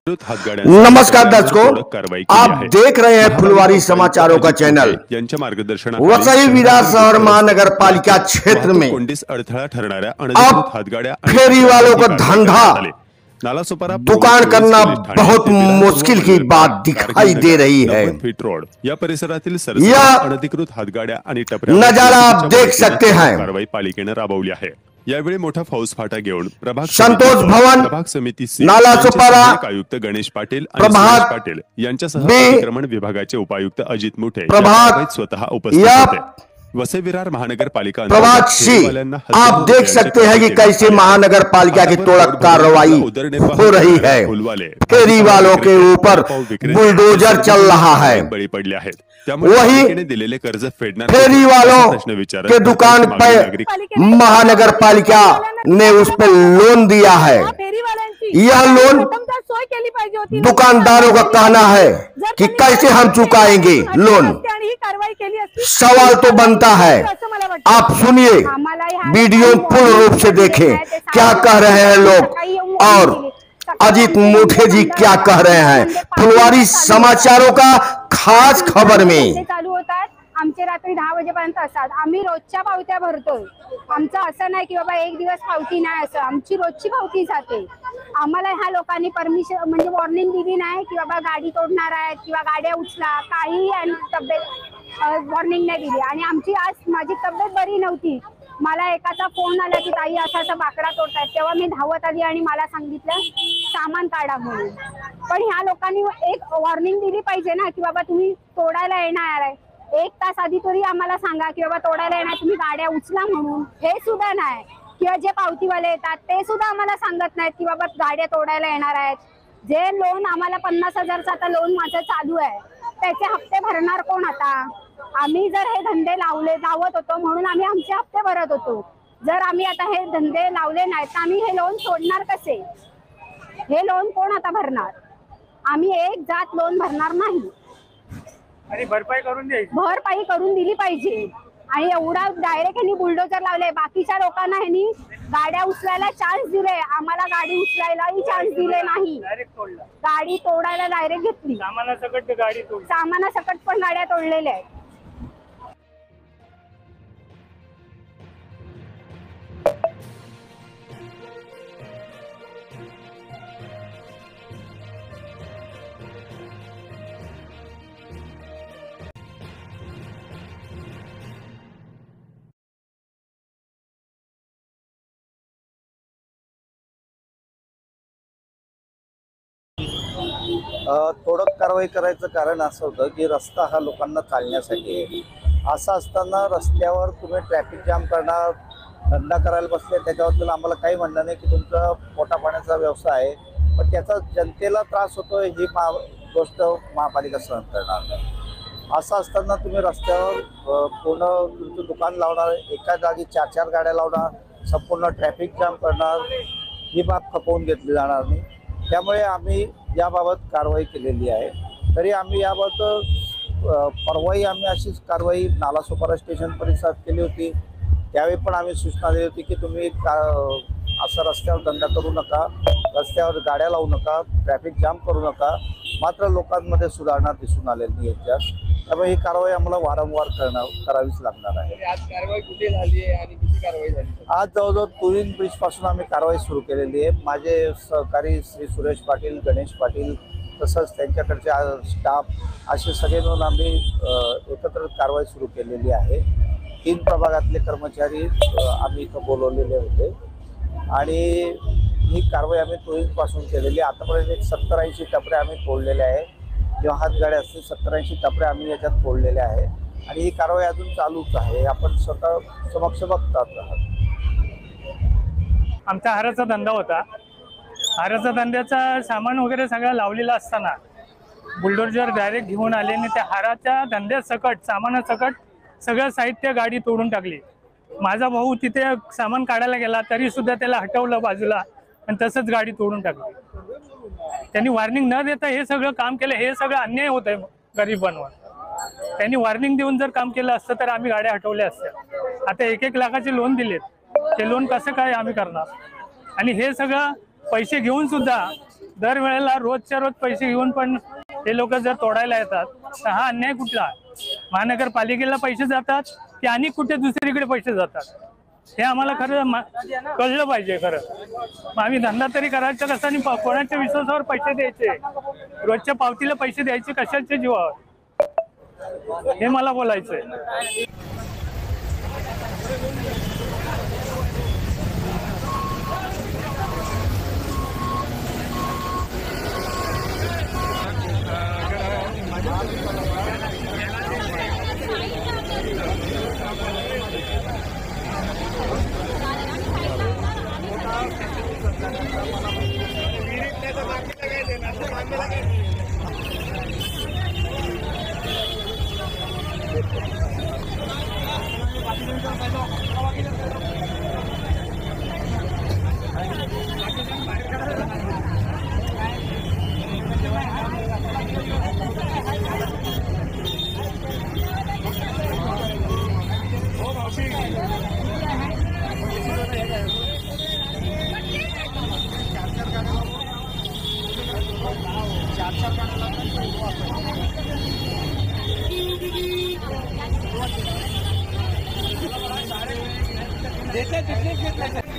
नमस्कार दर्शकों, आप देख रहे हैं फुलवारी समाचारों का चैनल। वसई विरार शहर महानगर पालिका क्षेत्र में अब फेरी वालों का धंधा दुकान करना बहुत मुश्किल की बात दिखाई दे रही है। या परिसरातील अनधिकृत हातगाड्या आणि नजारा आप देख सकते हैं। कारवाई पालिकेने राबवली आहे। यावेळी मोठा फौजफाटा घेऊन संतोष भवन, प्रभाग समिती नालासोपारा आयुक्त गणेश पाटील आणि प्रभाग सुरेश पाटील यांच्यासह अतिक्रमण विभागाचे उपायुक्त अजित मुठे स्वतः उपस्थित होते। वसई विरार महानगर पालिका प्रभाग सी आप देख सकते हैं कि कैसे महानगर पालिका की तोड़क कार्रवाई हो रही है। फेरी वालों के ऊपर बुलडोजर चल रहा है। बळी पडले आहेत। वही दिलेले कर्ज फेडणार फेरी वालों के दुकान पर महानगर पालिका ने उस पर लोन दिया है। यह लोन दुकानदारों का कहना है कि कैसे हम चुकाएंगे लोन। सवाल तो बनता है, आप सुनिए, वीडियो पूर्ण रूप से देखें क्या कह रहे हैं लोग और अजित मुठे जी क्या कह रहे हैं। फुलवारी समाचारों का खास खबर में चालू होतात आमचे रात्री 10 वाजेपर्यंत असतात। आम्ही रोजच्या पावत्या भरतोय। आमचं असं नाही की बाबा एक दिवस पावती नाही, असं आमची रोजची पावती जाते। आम्हाला ह्या लोकांनी परमिशन म्हणजे वॉर्निंग दिली नाही की बाबा गाडी तोडणार आहेत किंवा गाड्या उचला, काही तब्येत वॉर्निंग नाही दिली। आणि आमची आज माझी तब्येत बरी नव्हती, मला एकाचा फोन आला की ताई असा बाकडा तोडतायत, तेव्हा मी धावत आली आणि मला सांगितलं सामान काढा म्हणून। पण ह्या लोकांनी एक वॉर्निंग दिली पाहिजे ना की बाबा तुम्ही तोडायला येणार आहे, एक तास आधी तरी आम्हाला सांगा की बाबा तोडायला येणार, तुम्ही गाड्या उचला म्हणून। हे सुद्धा नाही किंवा जे पावतीवाले येतात ते सुद्धा आम्हाला सांगत नाहीत की बाबा गाड्या तोडायला येणार आहेत। जे लोन आम्हाला 50,000चा आता लोन माझं चालू आहे, त्याचे हप्ते भरणार कोण आता? आम्ही जर हे धंदे लावत होतो म्हणून आम्ही आमचे हप्ते भरत होतो। जर आम्ही आता हे धंदे लावले नाहीत तर आम्ही हे लोन सोडणार कसे? हे लोन कोण आता भरणार? आम्ही एक जात लोन भरणार नाही आणि भरपाई करून दिली पाहिजे। आणि एवढा डायरेक्ट ह्यांनी बुलडोजर लावले, बाकीच्या लोकांना ह्यांनी गाड्या उचलायला चान्स दिले, आम्हाला गाडी उचलायलाही चान्स दिले नाही। गाडी तोडायला डायरेक्ट घेतली, सामानासकट पण गाड्या तोडलेल्या आहेत। तोडक कारवाई करायचं कारण असं होतं की रस्ता हा लोकांना चालण्यासाठी आहे। असं असताना रस्त्यावर तुम्ही ट्रॅफिक जाम करणार, धंदा करायला बसले, त्याच्याबद्दल आम्हाला काही म्हणणं नाही की तुमचा पोटापाण्याचा व्यवसाय आहे, पण त्याचा जनतेला त्रास होतो ही गोष्ट महापालिका सहन करणार नाही। असं असताना तुम्ही रस्त्यावर पूर्ण तुमचं दुकान लावणार, एका जागी 4-4 गाड्या लावणार, संपूर्ण ट्रॅफिक जाम करणार, ही बाब खपवून घेतली जाणार नाही। त्यामुळे आम्ही याबाबत कारवाई केलेली आहे। तरी आम्ही याबाबत परवाही आम्ही अशीच कारवाई नालासोपारा स्टेशन परिसरात केली होती। त्यावेळी पण आम्ही सूचना दिली होती की तुम्ही असं रस्त्यावर धंदा करू नका, रस्त्यावर गाड्या लावू नका, ट्रॅफिक जाम करू नका। मात्र लोकांमध्ये सुधारणा दिसून आलेली नाही याच्यात, त्यामुळे ही कारवाई आम्हाला वारंवार करावीच लागणार आहे। आज कारवाई कुठे झाली आहे आणि किती कारवाई झाली? आज जवळजवळ तुरीन ब्रिज पासून आम्ही कारवाई सुरू केलेली आहे। माझे सहकारी श्री सुरेश पाटील, गणेश पाटील तसंच त्यांच्याकडचे स्टाफ असे सगळे मिळून आम्ही एकत्र कारवाई सुरू केलेली आहे। 3 प्रभागातले कर्मचारी आम्ही इथं बोलवलेले होते आणि ही कारवाई आम्ही तुरीनपासून केलेली आहे। आतापर्यंत एक 70-80 टपरे आम्ही तोडलेले आहे, जेव्हा हातगाड्या असतील 70-80 टपरे आम्ही याच्यात तोडलेले आहे आणि ही कारवाई अजून चालूच आहे, आपण स्वतः समक्ष बघतात आहात। आमचा हाराचा धंदा होता, हाराचा धंद्याचा सामान वगैरे सगळं लावलेला असताना बुलडोजर डायरेक्ट घेऊन आले आणि त्या हाराच्या धंद्यासकट सामानासकट सगळं साहित्य गाडी तोडून टाकली। माझा भाऊ तिथे सामान काढायला गेला तरी सुद्धा त्याला हटवलं बाजूला आणि तसंच गाडी तोडून टाकली। त्यांनी वॉर्निंग न देता हे सगळं काम केलं, हे सगळं अन्याय होत आहे गरिबांवर। त्यांनी वॉर्निंग देऊन जर काम केलं असतं तर आम्ही गाड्या हटवल्या असत्या। आता 1-1 लाखाचे लोन दिलेत, ते लोन कसं काय आम्ही करणार? आणि हे सगळं पैसे घेऊन सुद्धा दरवेळेला रोजच्या रोज पैसे घेऊन पण हे लोक जर तोडायला येतात तर हा अन्याय कुठला? महानगरपालिकेला पैसे जातात की आणि कुठे दुसरीकडे पैसे जातात हे आम्हाला खरं कळलं पाहिजे. खरं मग आम्ही धंदा तरी करायचा कसा आणि कोणाच्या विश्वासावर पैसे द्यायचे? रोजच्या पावतीला पैसे द्यायचे कशाच्या जीवावर? हे मला बोलायचंय. आमच्या